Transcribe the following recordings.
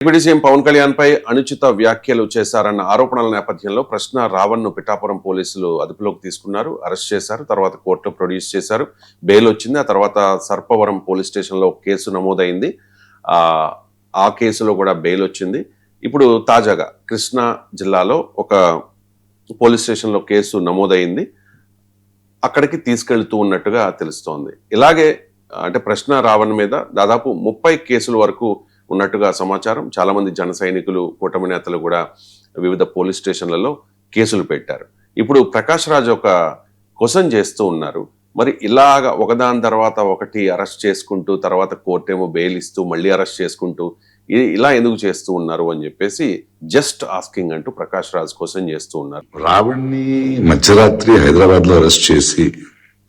Deputy CM Pawan Kalyan పై అనుచిత వ్యాఖ్యలు చేశారన్న ఆరోపణల నేపథ్యంలో ప్రశ్న రావణ్ ను పిఠాపురం పోలీసులు అదుపులోకి తీసుకున్నారు, అరెస్ట్ చేశారు. తర్వాత కోర్టులో ప్రొడ్యూస్ చేశారు, బెయిల్ వచ్చింది. ఆ తర్వాత సర్పవరం పోలీస్ స్టేషన్ లో కేసు నమోదైంది. ఆ కేసులో కూడా బెయిల్ వచ్చింది. ఇప్పుడు తాజాగా కృష్ణా జిల్లాలో ఒక పోలీస్ స్టేషన్ లో కేసు నమోదైంది, అక్కడికి తీసుకెళ్తూ ఉన్నట్టుగా తెలుస్తోంది. ఇలాగే అంటే ప్రశ్న రావణ్ మీద దాదాపు 30 కేసుల వరకు ఉన్నట్టుగా సమాచారం. చాలా మంది జన సైనికులు, కూటమి నేతలు కూడా వివిధ పోలీస్ స్టేషన్లలో కేసులు పెట్టారు. ఇప్పుడు ప్రకాష్ రాజ్ ఒక క్వశ్చన్ చేస్తూ ఉన్నారు, మరి ఇలాగ ఒకదాని తర్వాత ఒకటి అరెస్ట్ చేసుకుంటూ తర్వాత కోర్టు ఏమో బెయిల్ ఇస్తూ మళ్ళీ అరెస్ట్ చేసుకుంటూ ఇలా ఎందుకు చేస్తూ ఉన్నారు అని చెప్పేసి జస్ట్ ఆస్కింగ్ అంటూ ప్రకాష్ రాజ్ క్వశ్చన్ చేస్తూ ఉన్నారు. రావణ్ణి మధ్యరాత్రి హైదరాబాద్ లో అరెస్ట్ చేసి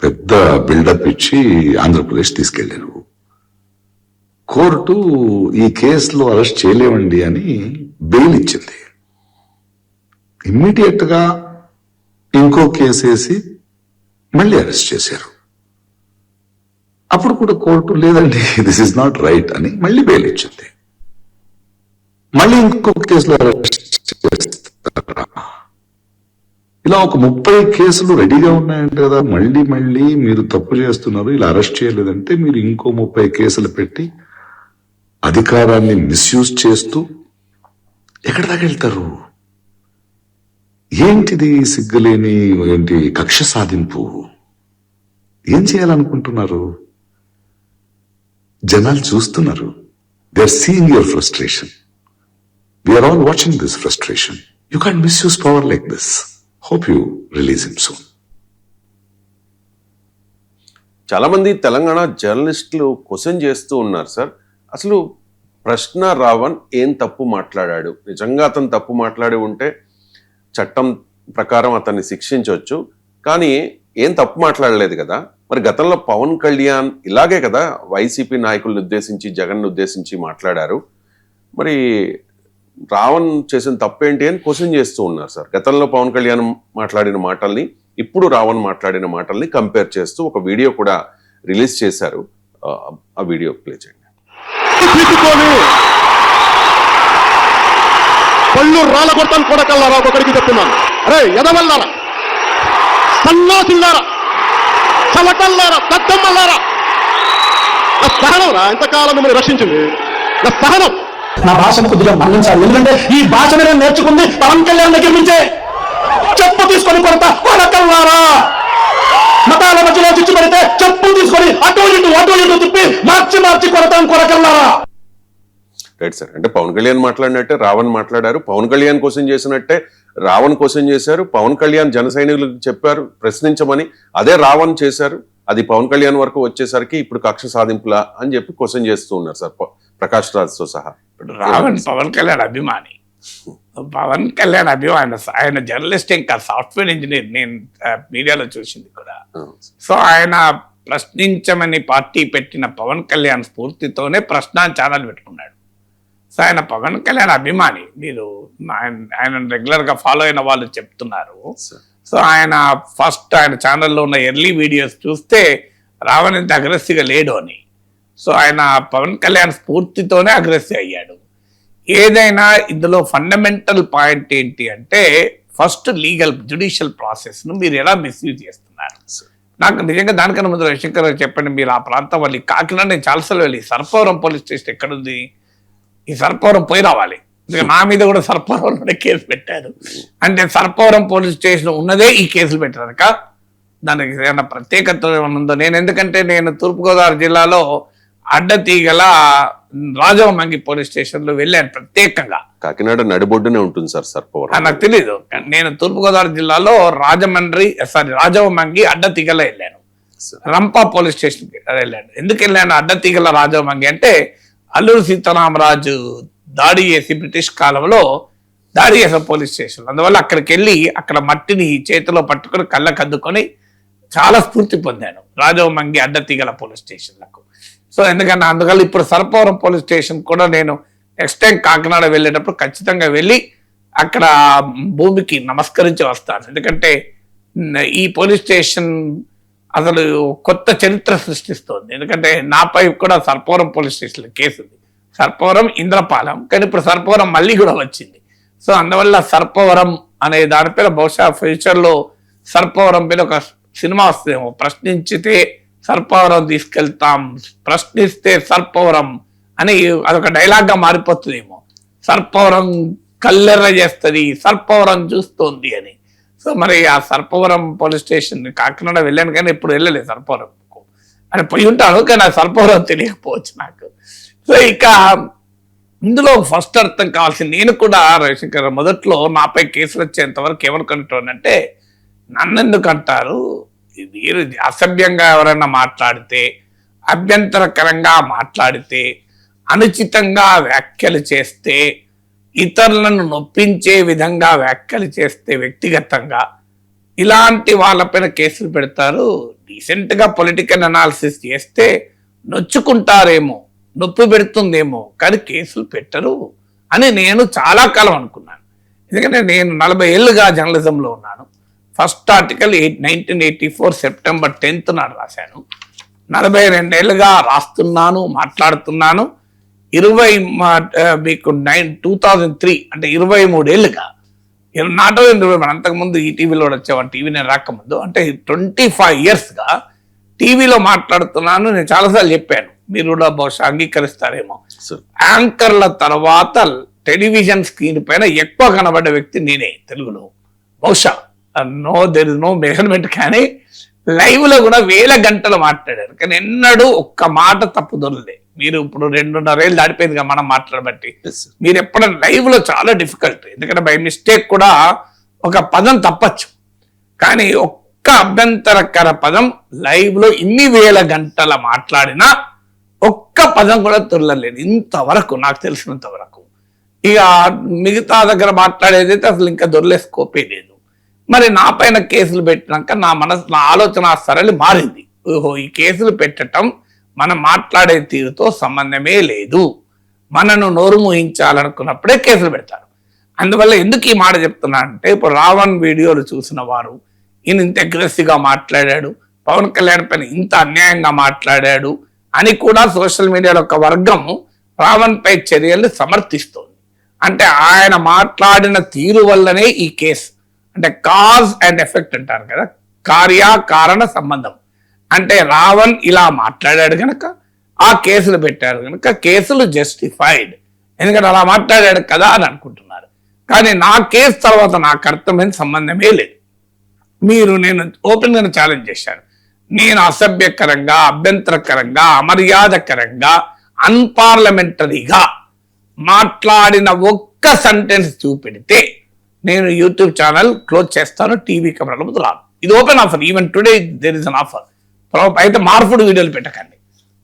పెద్ద బిల్డప్ ఇచ్చి ఆంధ్రప్రదేశ్ తీసుకెళ్లారు. కోర్టు ఈ కేసులో అరెస్ట్ చేయలేమండి అని బెయిల్ ఇచ్చింది. ఇమ్మీడియట్ గా ఇంకో కేసు వేసి మళ్ళీ అరెస్ట్ చేశారు. అప్పుడు కూడా కోర్టు లేదండి దిస్ ఇస్ నాట్ రైట్ అని మళ్ళీ బెయిల్ ఇచ్చింది. మళ్ళీ ఇంకో కేసులో అరెస్ట్ చేస్తారా? ఇలా ఒక 30 కేసులు రెడీగా ఉన్నాయంట కదా. మళ్ళీ మీరు తప్పు చేస్తున్నారు, ఇలా అరెస్ట్ చేయలేదంటే మీరు ఇంకో 30 కేసులు పెట్టి అధికారాన్ని మిస్యూజ్ చేస్తూ ఎక్కడి దాకా వెళ్తారు? ఏంటిది సిగ్గులేని ఏంటి కక్ష సాధింపు? ఏం చేయాలనుకుంటున్నారు? జనాలు చూస్తున్నారు. They are seeing your frustration. We are all watching this frustration. You can't misuse power like this. Hope you release him soon. చాలా మంది తెలంగాణ జర్నలిస్టులు క్వశ్చన్ చేస్తూ ఉన్నారు, సార్ అసలు ప్రశ్న రావణ్ ఏం తప్పు మాట్లాడాడు? నిజంగా అతను తప్పు మాట్లాడి ఉంటే చట్టం ప్రకారం అతన్ని శిక్షించవచ్చు, కానీ ఏం తప్పు మాట్లాడలేదు కదా. మరి గతంలో పవన్ కళ్యాణ్ ఇలాగే కదా వైసీపీ నాయకులను ఉద్దేశించి, జగన్ను ఉద్దేశించి మాట్లాడారు. మరి రావణ్ చేసిన తప్పేంటి అని క్వశ్చన్ చేస్తూ ఉన్నారు సార్. గతంలో పవన్ కళ్యాణ్ మాట్లాడిన మాటల్ని, ఇప్పుడు రావణ్ మాట్లాడిన మాటల్ని కంపేర్ చేస్తూ ఒక వీడియో కూడా రిలీజ్ చేశారు. ఆ వీడియో ప్లే చేయండి. పళ్ళు రాళ్ళ కొడతాను కొడకల్లారా, ఒకడికి చెప్తున్నాను, అరే ఎదవల్లారా, సన్నాసిల్లారా, చలకల్లారా, దద్దమ్మల్లారా, నా సహనం రా ఎంతకాలం మిమ్మల్ని రక్షించింది, నా సహనం. నా భాషను కొద్దిగా మన్నించాలి, ఎందుకంటే ఈ భాషను నేను నేర్చుకుంది పవన్ కళ్యాణ్ దగ్గర నుంచే. చెప్పు తీసుకొని కొడతా కొడకల్లారా, మతాల మధ్యలో చిచ్చు పెడితే చెప్పు తీసుకొని అటు ఇటు తిప్పి మార్చి కొడతాం కొడకల్లారా. Right sir. అంటే పవన్ కళ్యాణ్ మాట్లాడినట్టే రావణ్ మాట్లాడారు, పవన్ కళ్యాణ్ క్వశ్చన్ చేసినట్టే రావణ్ క్వశ్చన్ చేశారు. పవన్ కళ్యాణ్ జన సైనికులకు చెప్పారు ప్రశ్నించమని, అదే రావణ్ చేశారు. అది పవన్ కళ్యాణ్ వరకు వచ్చేసరికి ఇప్పుడు కక్ష సాధింపులా అని చెప్పి క్వశ్చన్ చేస్తూ ఉన్నారు సార్ ప్రకాష్ రాజ్ తో సహా. రావణ్ పవన్ కళ్యాణ్ అభిమాని, పవన్ కళ్యాణ్ అభిమాని. ఆయన జర్నలిస్ట్, ఇంకా సాఫ్ట్వేర్ ఇంజనీర్, నేను మీడియాలో చూసింది కూడా. సో ఆయన ప్రశ్నించమని పార్టీ పెట్టిన పవన్ కళ్యాణ్ స్ఫూర్తితోనే ప్రశ్న ఛానల్ పెట్టుకున్నాడు. సో ఆయన పవన్ కళ్యాణ్ అభిమాని. మీరు ఆయన రెగ్యులర్ గా ఫాలో అయిన వాళ్ళు చెప్తున్నారు. సో ఆయన ఫస్ట్ ఆయన ఛానల్లో ఉన్న ఎర్లీ వీడియోస్ చూస్తే రావణ్ ఇంత అగ్రెసివ్గా లేడు అని. సో ఆయన పవన్ కళ్యాణ్ స్ఫూర్తితోనే అగ్రెసివ్ అయ్యాడు. ఏదైనా ఇందులో ఫండమెంటల్ పాయింట్ ఏంటి అంటే, ఫస్ట్ లీగల్ జ్యుడిషియల్ ప్రాసెస్ను మీరు ఎలా మిస్యూజ్ చేస్తున్నారు. నాకు నిజంగా దానికన్నా ముందు రవిశంకర్ చెప్పండి, మీరు ఆ ప్రాంతం వాళ్ళు కాకినాడ నేను చాలాసార్లు వెళ్ళి, సర్పవరం పోలీస్ స్టేషన్ ఎక్కడుంది? ఈ సర్పవరం పోయి రావాలి. నా మీద కూడా సర్పవరంలోనే కేసు పెట్టారు. అంటే సర్పవరం పోలీస్ స్టేషన్ ఉన్నదే ఈ కేసులు పెట్టారక దానికి ఏదైనా ప్రత్యేకత ఉందో? ఎందుకంటే నేను తూర్పుగోదావరి జిల్లాలో అడ్డతీగల రాజవమంగి పోలీస్ స్టేషన్ లో వెళ్ళాను ప్రత్యేకంగా. కాకినాడ నడిబొడ్డునే ఉంటుంది సార్ సర్పవరం. నాకు తెలీదు. నేను తూర్పుగోదావరి జిల్లాలో రాజవమంగి అడ్డతీగల వెళ్ళాను, రంపా పోలీస్ స్టేషన్ వెళ్ళాను. ఎందుకు వెళ్ళాను అడ్డతీగల రాజవమంగి అంటే, అల్లూరు సీతారామరాజు దాడి చేసి బ్రిటిష్ కాలంలో దాడి చేసిన పోలీస్ స్టేషన్. అందువల్ల అక్కడికి వెళ్ళి అక్కడ మట్టిని చేతిలో పట్టుకొని కళ్ళకు అద్దుకొని చాలా స్ఫూర్తి పొందాను రాజవమంగి అడ్డతీగల పోలీస్ స్టేషన్లకు. సో ఎందుకంటే అందువల్ల ఇప్పుడు సర్పవరం పోలీస్ స్టేషన్ కూడా నేను నెక్స్ట్ టైం కాకినాడ వెళ్ళేటప్పుడు ఖచ్చితంగా వెళ్ళి అక్కడ భూమికి నమస్కరించి వస్తాను. ఎందుకంటే ఈ పోలీస్ స్టేషన్ అసలు కొత్త చరిత్ర సృష్టిస్తోంది. ఎందుకంటే నాపై కూడా సర్పవరం పోలీస్ స్టేషన్ కేసు ఉంది. సర్పవరం ఇంద్రపాలెం, కానీ ఇప్పుడు సర్పవరం మళ్ళీ కూడా వచ్చింది. సో అందువల్ల సర్పవరం అనే దానిపైన బహుశా ఫ్యూచర్లో సర్పవరం పైన ఒక సినిమా వస్తుందేమో. ప్రశ్నించితే సర్పవరం తీసుకెళ్తాం, ప్రశ్నిస్తే సర్పవరం అని అదొక డైలాగ్గా మారిపోతుందేమో. సర్పవరం కల్లెర్ర చేస్తుంది, సర్పవరం చూస్తోంది అని. సో మరి ఆ సర్పవరం పోలీస్ స్టేషన్ కాకినాడ వెళ్ళాను కానీ ఇప్పుడు వెళ్ళలేదు సర్పవరంకు అని. పోయి ఉంటాను కానీ ఆ సర్పవరం తెలియకపోవచ్చు నాకు. సో ఇక ఇందులో ఫస్ట్ అర్థం కావాల్సింది, నేను కూడా రవిశంకర్ మొదట్లో నాపై కేసులు వచ్చేంత వరకు ఏమనుకుంటానంటే, నన్ను ఎందుకు అంటారు, మీరు అసభ్యంగా ఎవరైనా మాట్లాడితే, అభ్యంతరకరంగా మాట్లాడితే, అనుచితంగా వ్యాఖ్యలు చేస్తే, ఇతరులను నొప్పించే విధంగా వ్యాఖ్యలు చేస్తే వ్యక్తిగతంగా ఇలాంటి వాళ్ళపైన కేసులు పెడతారు. రీసెంట్గా పొలిటికల్ అనాలిసిస్ చేస్తే నొచ్చుకుంటారేమో, నొప్పి పెడుతుందేమో, కానీ కేసులు పెట్టరు అని నేను చాలా కాలం అనుకున్నాను. ఎందుకంటే నేను 40 ఏళ్ళుగా జర్నలిజంలో ఉన్నాను. ఫస్ట్ ఆర్టికల్ 1984 సెప్టెంబర్ 10th నాడు రాశాను. 42 ఏళ్ళుగా రాస్తున్నాను, మాట్లాడుతున్నాను. 2003 అంటే 23 ఏళ్ళుగా, నాట్ ఓన్లీ అంతకుముందు ఈ టీవీలో వచ్చేవాడు, టీవీ నేను రాకముందు, అంటే 25 yearsగా టీవీలో మాట్లాడుతున్నాను. నేను చాలాసార్లు చెప్పాను, మీరు కూడా బహుశా అంగీకరిస్తారేమో. యాంకర్ల తర్వాత టెలివిజన్ స్క్రీన్ పైన ఎక్కువ కనబడ్డ వ్యక్తి నేనే తెలుగులో. బహుశా దెర్ ఇస్ నో మెజర్మెంట్, కానీ లైవ్ లో కూడా 1000 గంటలు మాట్లాడారు, కానీ ఎన్నడూ ఒక్క మాట తప్పు దొరలే. మీరు ఇప్పుడు 2.5 ఏళ్ళు దాటిపోయిందిగా మనం మాట్లాడబట్టి. మీరు ఎప్పుడైనా లైవ్ లో చాలా డిఫికల్ట్, ఎందుకంటే బై మిస్టేక్ కూడా ఒక పదం తప్పచ్చు, కానీ ఒక్క అభ్యంతరకర పదం లైవ్ లో ఇన్ని 1000 గంటల మాట్లాడినా ఒక్క పదం కూడా దొరలేదు ఇంతవరకు, నాకు తెలిసినంత వరకు. ఇక మిగతా దగ్గర మాట్లాడేదైతే అసలు ఇంకా దొరలే స్కోపే లేదు. మరి నా పైన కేసులు పెట్టినాక నా ఆలోచన సరళి మారింది. ఓహో, ఈ కేసులు పెట్టడం మనం మాట్లాడే తీరుతో సంబంధమే లేదు, మనను నోరు మూయించాలనుకున్నప్పుడే కేసులు పెడతారు. అందువల్ల ఎందుకు ఈ మాట చెప్తున్నా అంటే, ఇప్పుడు రావణ్ వీడియోలు చూసిన వారు, ఈయన ఇంత అగ్రెసివ్గా మాట్లాడాడు, పవన్ కళ్యాణ్ పైన ఇంత అన్యాయంగా మాట్లాడాడు అని కూడా సోషల్ మీడియాలో ఒక వర్గం రావణ్ పై చర్యలు సమర్థిస్తోంది. అంటే ఆయన మాట్లాడిన తీరు వల్లనే ఈ కేసు, అంటే కాజ్ అండ్ ఎఫెక్ట్ అంటారు కదా, కార్యకారణ సంబంధం. అంటే రావణ్ ఇలా మాట్లాడాడు కనుక ఆ కేసులు పెట్టారు కనుక కేసులు జస్టిఫైడ్, ఎందుకంటే అలా మాట్లాడాడు కదా అని అనుకుంటున్నారు. కానీ నా కేసు తర్వాత నాకు అర్థమైన సంబంధమే లేదు. నేను ఓపెన్గా ఛాలెంజ్ చేశాను, నేను అసభ్యకరంగా, అభ్యంతరకరంగా, అమర్యాదకరంగా, అన్పార్లమెంటరీగా మాట్లాడిన ఒక్క సెంటెన్స్ చూపెడితే నేను యూట్యూబ్ ఛానల్ క్లోజ్ చేస్తాను, టీవీ కెమెరాల ముందు రాను. ఇది open offer, even today there is an offer. అయితే మార్పుడు వీడియోలు పెట్టకండి.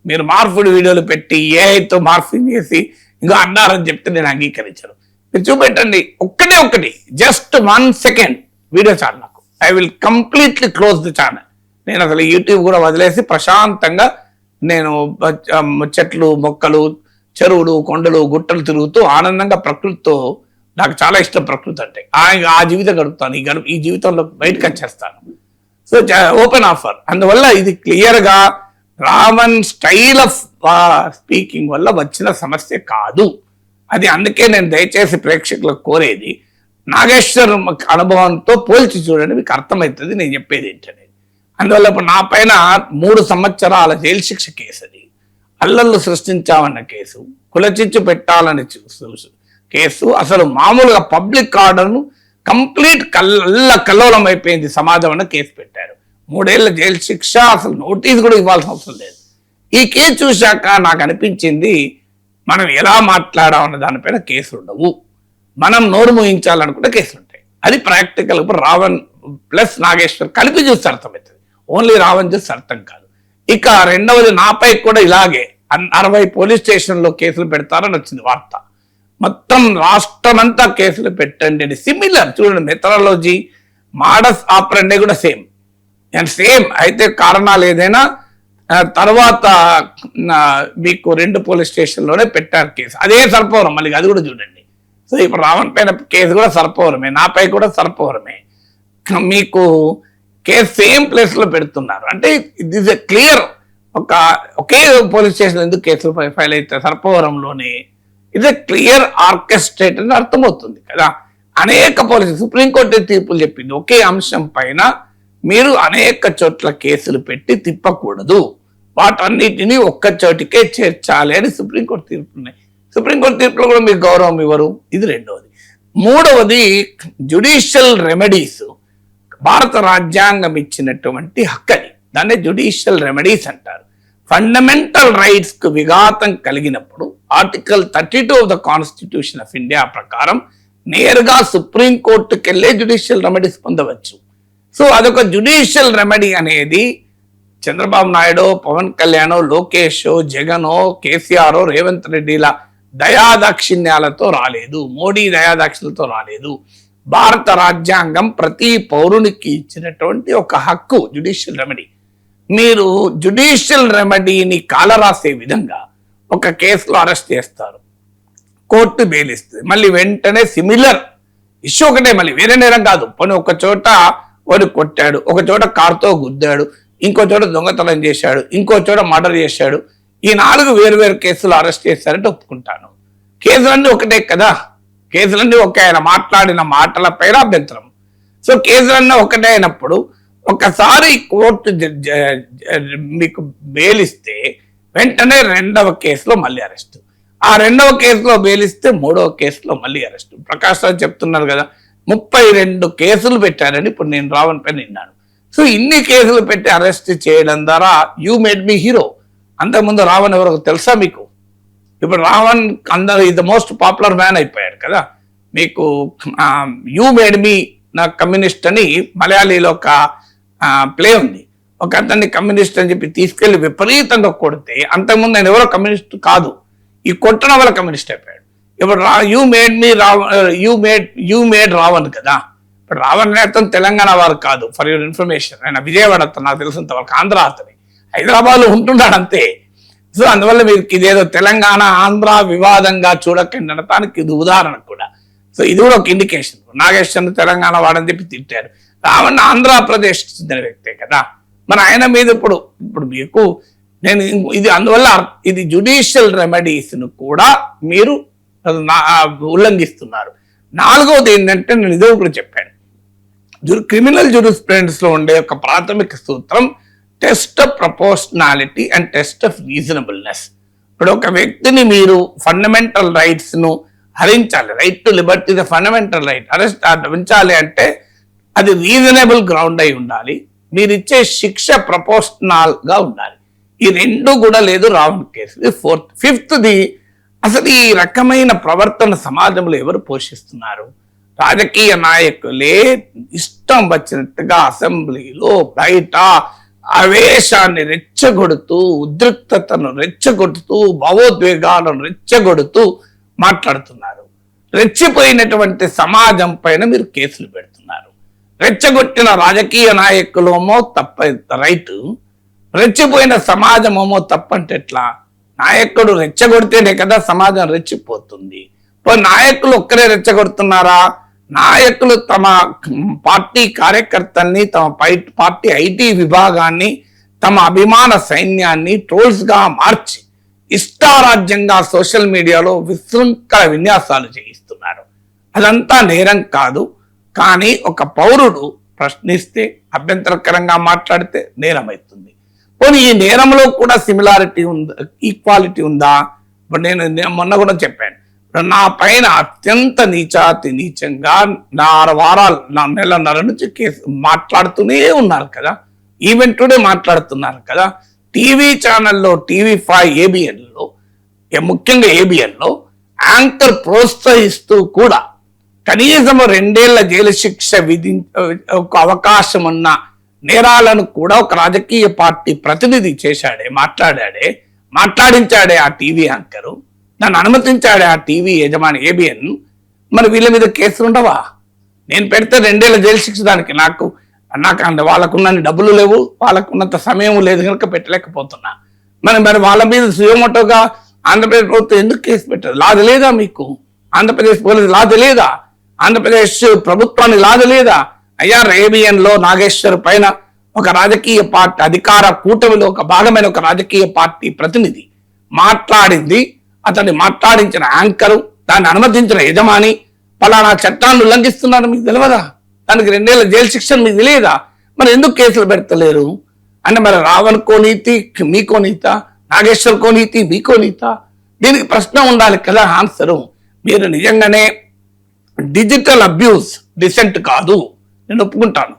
మీరు మార్పుడు వీడియోలు పెట్టి ఏఐతో మార్ఫింగ్ చేసి ఇంకా అన్నారని చెప్తే నేను అంగీకరించను. మీరు చూపెట్టండి, ఒక్కటి జస్ట్ 1 second వీడియో చాలు నాకు. I will completely close the channel. నేను అసలు యూట్యూబ్ కూడా వదిలేసి ప్రశాంతంగా నేను చెట్లు, మొక్కలు, చెరువులు, కొండలు, గుట్టలు తిరుగుతూ ఆనందంగా ప్రకృతితో, నాకు చాలా ఇష్టం ప్రకృతి అంటే, ఆ జీవితం గడుపుతాను. ఈ జీవితంలో బయటకు వచ్చేస్తాను. So open offer. అందువల్ల ఇది క్లియర్గా రావణ్ స్టైల్ ఆఫ్ స్పీకింగ్ వల్ల వచ్చిన సమస్య కాదు అది. అందుకే నేను దయచేసి ప్రేక్షకులకు కోరేది, నాగేశ్వర్ అనుభవంతో పోల్చి చూడండి, మీకు అర్థమవుతుంది నేను చెప్పేది ఏంటనేది. అందువల్ల ఇప్పుడు నా పైన 3 సంవత్సరాల జైలు శిక్ష కేసు, అది అల్లర్లు సృష్టించామన్న కేసు, కులచిచ్చు పెట్టాలని కేసు, అసలు మామూలుగా పబ్లిక్ ఆర్డర్ను కంప్లీట్ కల్లోలం అయిపోయింది సమాజం అన్న కేసు పెట్టారు. 3 ఏళ్ల జైలు శిక్ష, అసలు నోటీస్ కూడా ఇవ్వాల్సిన అవసరం లేదు. ఈ కేసు చూశాక నాకు అనిపించింది, మనం ఎలా మాట్లాడామన్న దానిపైన కేసులు ఉండవు, మనం నోరు మూయించాలనుకుంటే కేసులు ఉంటాయి. అది ప్రాక్టికల్. ఇప్పుడు రావణ్ ప్లస్ నాగేశ్వర్ కలిపి చూస్తే అర్థమవుతుంది, ఓన్లీ రావణ్ చూస్తే అర్థం కాదు. ఇక రెండవది, నాపై కూడా ఇలాగే 60 పోలీస్ స్టేషన్లో కేసులు పెడతారని వచ్చింది వార్త. మొత్తం రాష్ట్రమంతా కేసులు పెట్టండి అని. సిమిలర్ చూడండి, మెథడాలజీ, మాడస్ ఆపరండి కూడా సేమ్ అండ్ సేమ్. అయితే కారణాలు ఏదైనా తర్వాత మీకు 2 పోలీస్ స్టేషన్లోనే పెట్టారు కేసు. అదే సర్పవరం, మళ్ళీ అది కూడా చూడండి. సో ఇప్పుడు రావణ్ పైన కేసు కూడా సర్పవరమే, నాపై కూడా సర్పవరమే. మీకు కేసు సేమ్ ప్లేస్లో పెడుతున్నారు. అంటే it is a clear okay police station ఎందుకు కేసులు ఫైల్ అయితే సర్పవరంలోనే ఇది క్లియర్ ఆర్కెస్ట్రేట్ అని అర్థమవుతుంది కదా. అనేక సుప్రీంకోర్టు తీర్పులు చెప్పింది ఒకే అంశం పైన మీరు అనేక చోట్ల కేసులు పెట్టి తిప్పకూడదు, వాటన్నిటినీ ఒక్క చోటికే చేర్చాలి అని సుప్రీంకోర్టు తీర్పులు ఉన్నాయి. సుప్రీంకోర్టు తీర్పులో కూడా మీకు గౌరవం ఇవ్వరు. ఇది రెండవది. మూడవది జ్యుడిషియల్ రెమెడీస్. భారత రాజ్యాంగం ఇచ్చినటువంటి హక్కని, దాన్ని జ్యుడిషియల్ రెమెడీస్ అంటారు. ఫండమెంటల్ రైట్స్ కు విఘాతం కలిగినప్పుడు article 32 of the constitution of India ప్రకారం నేరుగా సుప్రీంకోర్టుకి వెళ్ళే జ్యుడిషియల్ రెమెడీస్ పొందవచ్చు. సో అదొక జ్యుడిషియల్ రెమెడీ అనేది చంద్రబాబు నాయుడు, పవన్ కళ్యాణ్, లోకేష్, జగన్, కేసీఆర్, రేవంత్ రెడ్డిల దయాదాక్షిణ్యాలతో రాలేదు, మోడీ దయాదాక్షిణ్యాలతో రాలేదు. భారత రాజ్యాంగం ప్రతి పౌరునికి ఇచ్చినటువంటి ఒక హక్కు జ్యుడిషియల్ రెమెడీ. మీరు జ్యుడిషియల్ రెమెడీని కాలరాసే విధంగా ఒక కేసులో అరెస్ట్ చేస్తారు, కోర్టు బెయిల్ ఇస్తుంది, మళ్ళీ వెంటనే సిమిలర్ ఇష్యూ ఒకటే, మళ్ళీ వేరే నేరం కాదు. పోనీ ఒక చోట వాడు కొట్టాడు, ఒక చోట కారుతో గుద్దాడు, ఇంకో చోట దొంగతనం చేశాడు, ఇంకో చోట మర్డర్ చేశాడు, ఈ 4 వేరు కేసులు అరెస్ట్ చేశారంటే ఒప్పుకుంటాను. కేసులన్నీ ఒకటే కదా, కేసులన్నీ ఒకే, ఆయన మాట్లాడిన మాటల పైన అభ్యంతరం. సో కేసులన్నీ ఒకటే అయినప్పుడు ఒకసారి కోర్టు మీకు బెయిల్ ఇస్తే వెంటనే 2వ కేసులో మళ్ళీ అరెస్ట్, ఆ 2వ కేసులో బెయిల్ ఇస్తే 3వ కేసులో మళ్ళీ అరెస్ట్. ప్రకాష్ రావు చెప్తున్నారు కదా 32 కేసులు పెట్టారని ఇప్పుడు నేను రావణ్ పైన విన్నాను. సో ఇన్ని కేసులు పెట్టి అరెస్ట్ చేయడం ద్వారా యూ మేడ్ మీ హీరో. అంతకుముందు రావణ్ ఎవరో తెలుసా మీకు? ఇప్పుడు రావణ్ అందరూ ద మోస్ట్ పాపులర్ మ్యాన్ అయిపోయాడు కదా. మీకు యూ మేడ్ మీ నా కమ్యూనిస్ట్ అని మలయాళీలో ఒక ప్లే ఉంది. ఒక అతన్ని కమ్యూనిస్ట్ అని చెప్పి తీసుకెళ్లి విపరీతంగా కొడితే, అంతకుముందు ఆయన ఎవరో కమ్యూనిస్ట్ కాదు, ఈ కొట్టడం వల్ల కమ్యూనిస్ట్ అయిపోయాడు. ఇప్పుడు యూ మేడ్ రావణ్ కదా. ఇప్పుడు రావణ్ అతను తెలంగాణ వారు కాదు, ఫర్ యువర్ ఇన్ఫర్మేషన్. ఆయన విజయవాడ అతను, నాకు తెలిసినంత వరకు ఆంధ్ర అతని, హైదరాబాద్లో ఉంటున్నాడు అంతే. సో అందువల్ల మీరు ఇదేదో తెలంగాణ ఆంధ్ర వివాదంగా చూడకండి అనటానికి ఇది ఉదాహరణ కూడా. సో ఇది కూడా ఒక ఇండికేషన్. నాగేశ్వర్ తెలంగాణ వాడని చెప్పి తిట్టారు, రావణ్ ఆంధ్రప్రదేశ్ చెందిన వ్యక్తే కదా. మన ఆయన మీద ఇప్పుడు మీకు నేను ఇది అందువల్ల ఇది జ్యుడిషియల్ రెమెడీస్ ను కూడా మీరు ఉల్లంఘిస్తున్నారు. 4వది ఏంటంటే నేను ఇదే కూడా చెప్పాను, క్రిమినల్ జ్యూరిస్ప్రుడెన్స్ లో ఉండే ఒక ప్రాథమిక సూత్రం test of proportionality and test of reasonableness. ఇప్పుడు ఒక వ్యక్తిని మీరు ఫండమెంటల్ రైట్స్ ను హరించాలి, right to liberty the fundamental right, arrest ఉంచాలి అంటే అది రీజనబుల్ గ్రౌండ్ అయి ఉండాలి, మీరు ఇచ్చే శిక్ష ప్రపోర్షనల్ గా ఉండాలి. ఈ 2 కూడా లేదు రావణ్ కేసు. 4th 5th అసలు ఈ రకమైన ప్రవర్తన సమాజంలో ఎవరు పోషిస్తున్నారు? రాజకీయ నాయకులే ఇష్టం వచ్చినట్టుగా అసెంబ్లీలో బయట ఆవేశాన్ని రెచ్చగొడుతూ, ఉద్రిక్తతను రెచ్చగొడుతూ, భావోద్వేగాలను రెచ్చగొడుతూ మాట్లాడుతున్నారు. రెచ్చిపోయినటువంటి సమాజం పైన మీరు కేసులు పెడుతున్నారు. రెచ్చగొట్టిన రాజకీయ నాయకులేమో తప్ప రైట్, రెచ్చిపోయిన సమాజమేమో తప్పంటే ఎట్లా? నాయకుడు రెచ్చగొడితేనే కదా సమాజం రెచ్చిపోతుంది. నాయకులు ఒక్కరే రెచ్చగొడుతున్నారా? నాయకులు తమ పార్టీ కార్యకర్తల్ని, తమ పార్టీ ఐటీ విభాగాన్ని, తమ అభిమాన సైన్యాన్ని ట్రోల్స్ గా మార్చి ఇష్టారాజ్యంగా సోషల్ మీడియాలో విశృంఖల విన్యాసాలు చేయిస్తున్నారు. అదంతా నేరం కాదు, కానీ ఒక పౌరుడు ప్రశ్నిస్తే, అభ్యంతరకరంగా మాట్లాడితే నేరం అవుతుంది. పోనీ ఈ నేరంలో కూడా సిమిలారిటీ ఉందా, ఈక్వాలిటీ ఉందా? ఇప్పుడు నేను మొన్న కూడా చెప్పాను, నా పైన అత్యంత నీచంగా 6 వారాలు, 4 నెలన్నర నుంచి కేసు మాట్లాడుతూనే ఉన్నారు కదా. ఈవెన్ టుడే మాట్లాడుతున్నారు కదా. టీవీ ఛానల్లో TV5 ABNలో, ముఖ్యంగా ABNలో యాంకర్ ప్రోత్సహిస్తూ కూడా కనీసం 2 ఏళ్ల జైలు శిక్ష ఒక అవకాశం ఉన్న నేరాలను కూడా ఒక రాజకీయ పార్టీ ప్రతినిధి చేశాడే, మాట్లాడించాడే ఆ టీవీ యాంకరు, నన్ను అనుమతించాడే ఆ టీవీ యజమాని ABN. మరి వీళ్ళ మీద కేసులు ఉండవా? నేను పెడితే 2 ఏళ్ల జైలు శిక్ష దానికి. నాకు వాళ్ళకున్న డబ్బులు లేవు, వాళ్ళకున్నంత సమయం లేదు కనుక పెట్టలేకపోతున్నా. మరి వాళ్ళ మీద సుయోమోటోగా ఆంధ్రప్రదేశ్ ప్రభుత్వం ఎందుకు కేసు పెట్టదు? లాది లేదా మీకు? ఆంధ్రప్రదేశ్ పోలీసు లాది లేదా? ఆంధ్రప్రదేశ్ ప్రభుత్వాన్ని లాది లేదా? అయ్యా ABNలో నాగేశ్వర్ పైన ఒక రాజకీయ పార్టీ అధికార కూటమిలో ఒక భాగమైన ఒక రాజకీయ పార్టీ ప్రతినిధి మాట్లాడింది, అతన్ని మాట్లాడించిన యాంకరు, దాన్ని అనుమతించిన యజమాని పలానా చట్టాన్ని ఉల్లంఘిస్తున్నారని మీకు తెలియదా? దానికి 2 ఏళ్ల జైలు శిక్ష మీకు తెలియదా? మరి ఎందుకు కేసులు పెడతలేరు? అంటే మరి రావణ్ కోనీతి మీకో నీత, నాగేశ్వర్ కోనీతి మీకో నీత? దీనికి ప్రశ్న ఉండాలి కదా, ఆన్సరు. మీరు నిజంగానే డిజిటల్ అబ్యూస్ డిసెంట్ కాదు, నేను ఒప్పుకుంటాను.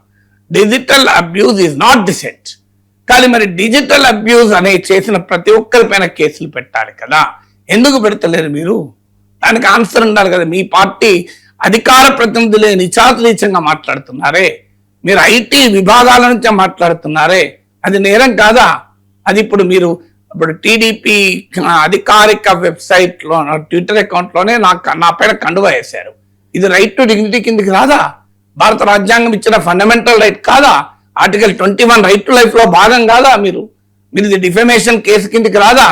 Digital abuse is not decent. కానీ మరి డిజిటల్ అబ్యూస్ అనే చేసిన ప్రతి ఒక్కరిపైన కేసులు పెట్టాలి కదా, ఎందుకు పెడతలేరు మీరు? దానికి ఆన్సర్ ఉండాలి కదా. మీ పార్టీ అధికార ప్రతినిధులే నీచాతురీచంగా మాట్లాడుతున్నారే, మీరు ఐటీ విభాగాల నుంచే మాట్లాడుతున్నారే, అది నేరం కాదా? అది ఇప్పుడు మీరు టీడీపీ అధికారిక వెబ్సైట్ లో ట్విట్టర్ అకౌంట్ లోనే నా పైన కండువా వేశారు. ఇది రైట్ టు డిగ్నిటీ కిందికి రాదా? భారత రాజ్యాంగం ఇచ్చిన ఫండమెంటల్ రైట్ కాదా? ఆర్టికల్ 21 రైట్ టు లైఫ్ లో భాగం కాదా? మీరు ఇది డిఫమేషన్ కేసు కిందికి రాదా?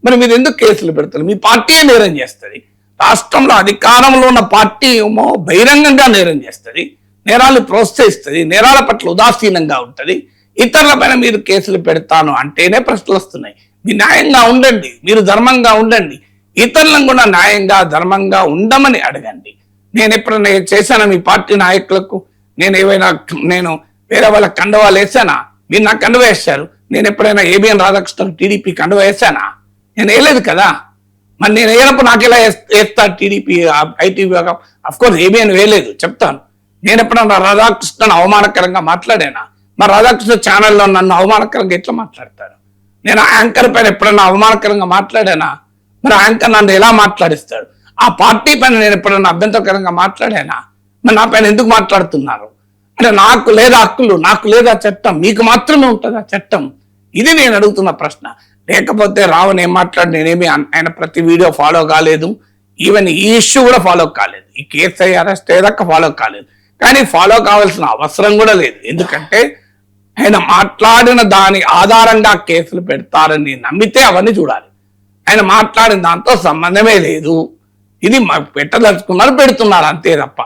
మరి మీరు ఎందుకు కేసులు పెడతారు? మీ పార్టీయే నేరం చేస్తుంది. రాష్ట్రంలో అధికారంలో ఉన్న పార్టీ ఏమో బహిరంగంగా నేరం చేస్తుంది, నేరాలు ప్రోత్సహిస్తుంది, నేరాల పట్ల ఉదాసీనంగా ఉంటుంది. ఇతరుల పైన మీరు కేసులు పెడతాను అంటేనే ప్రశ్నలు వస్తున్నాయి. మీరు న్యాయంగా ఉండండి, మీరు ధర్మంగా ఉండండి, ఇతరులను కూడా న్యాయంగా ధర్మంగా ఉండమని అడగండి. నేను ఎప్పుడైనా చేశానా మీ పార్టీ నాయకులకు? నేను వేరే వాళ్ళకి కండువాలు వేసానా? మీరు నాకు కండువ వేశారు. నేను ఎప్పుడైనా ఏబిఎన్ రాధాకృష్ణ టీడీపీ కండువ వేసానా? నేను వేయలేదు కదా. మరి నేను వేయనప్పుడు నాకు ఎలా వేస్తా టీడీపీ ఐటీ విభాగం? అఫ్కోర్స్ ఏబిఎన్ వేయలేదు, చెప్తాను. నేను ఎప్పుడన్నా రాధాకృష్ణను అవమానకరంగా మాట్లాడానా? మరి రాధాకృష్ణ ఛానల్లో నన్ను అవమానకరంగా ఎట్లా మాట్లాడతారు? నేను యాంకర్ పైన ఎప్పుడన్నా అవమానకరంగా మాట్లాడానా? మరి యాంకర్ నన్ను ఎలా మాట్లాడిస్తాడు? ఆ పార్టీ పైన నేను ఎప్పుడన్నా అభ్యంతరకరంగా మాట్లాడానా? మరి నా పైన ఎందుకు మాట్లాడుతున్నారు? అంటే నాకు లేదా హక్కులు, నాకు లేదా చట్టం, మీకు మాత్రమే ఉంటుంది ఆ చట్టం? ఇది నేను అడుగుతున్న ప్రశ్న. లేకపోతే రావణ్ ఏం మాట్లాడి నేనేమి ఆయన ప్రతి వీడియో ఫాలో కాలేదు, ఈవెన్ ఈ ఇష్యూ కూడా ఫాలో కాలేదు, ఈ కేసు అరెస్ట్ అయ్యేదాకా ఫాలో కాలేదు. కానీ ఫాలో కావాల్సిన అవసరం కూడా లేదు, ఎందుకంటే ఆయన మాట్లాడిన దాని ఆధారంగా కేసులు పెడతారని నమ్మితే అవన్నీ చూడాలి. ఆయన మాట్లాడిన దాంతో సంబంధమే లేదు, ఇది పెట్టదలుచుకున్నారు, పెడుతున్నారు అంతే తప్ప